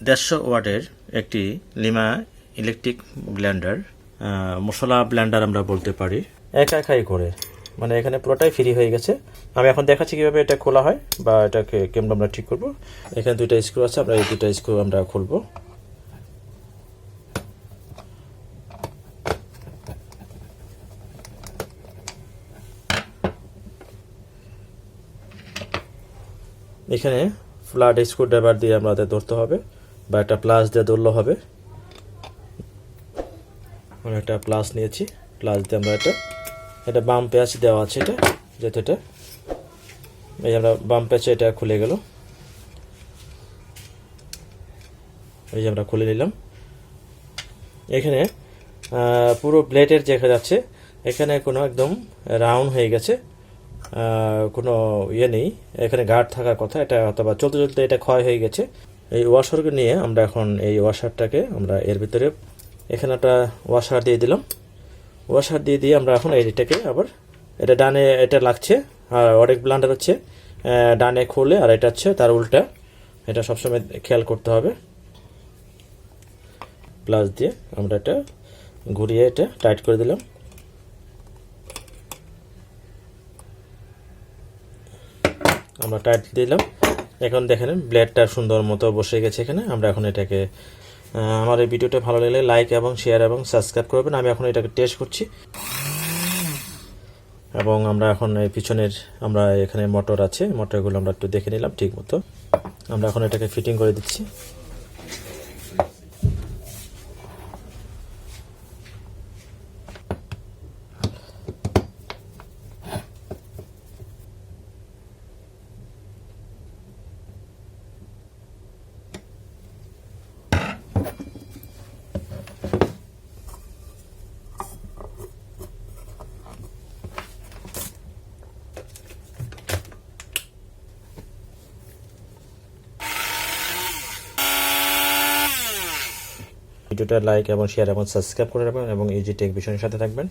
150 ওয়াটের একটি lima electric Blender, মশলা Blender আমরা বলতে পারি। একাই করে মানে এখানে পুরোটাই ফ্রি হয়ে গেছে। আমি এখন দেখাচ্ছি কিভাবে এটা খোলা হয় বা এটাকে কেমন আমরা ঠিক করব। এখানে দুইটা স্ক্রু আছে, আমরা এই দুইটা স্ক্রু আমরা খুলবো। এখানে ফ্ল্যাট স্ক্রু ড্রাইভার দিয়ে আমাদের ধরতে হবে বা একটা প্লাস দিয়ে ধরলে হবে। আমরা একটা প্লাস নিয়েছি, প্লাস দিয়ে আমরা এটা বাম প্যাচ দেওয়া আছে, এটা যেহেতু এটা এই আমরা বাম প্যাচে এটা খুলে গেল, এই যে আমরা খুলে নিলাম। এখানে পুরো ব্লেডের দেখা যাচ্ছে এখানে কোনো একদম রাউন্ড হয়ে গেছে, কোনো ইয়ে নেই, এখানে গার্ড থাকার কথা। এটা অথবা চলতে চলতে এটা ক্ষয় হয়ে গেছে। এই ওয়াশারকে নিয়ে আমরা এখন এই ওয়াশারটাকে আমরা এর ভিতরে এখানে একটা ওয়াশার দিয়ে দিলাম। ওয়াশার দিয়ে আমরা এখন এইটাকে আবার এটা ডানে এটা লাগছে, আর অনেক ব্লেন্ডার হচ্ছে ডানে খুলে আর এটা হচ্ছে তার উল্টা। এটা সবসময় খেয়াল করতে হবে। প্লাস দিয়ে আমরা এটা ঘুরিয়ে এটা টাইট করে দিলাম। আমরা টাইট দিলাম। এখন দেখেন ব্লেডটা সুন্দর মতো বসে গেছে এখানে। আমরা এখন এটাকে আমার এই ভিডিওটা ভালো লাগলে লাইক এবং শেয়ার এবং সাবস্ক্রাইব করবেন। আমি এখন এটাকে টেস্ট করছি এবং আমরা এখন এই পিছনের আমরা এখানে মোটর আছে, মোটরগুলো আমরা একটু দেখে নিলাম ঠিক মতো। আমরা এখন এটাকে ফিটিং করে দিচ্ছি। ভিডিওটা লাইক এবং শেয়ার এবং সাবস্ক্রাইব করে রাখবেন এবং ইজি টেক বিষয়ের সাথে থাকবেন।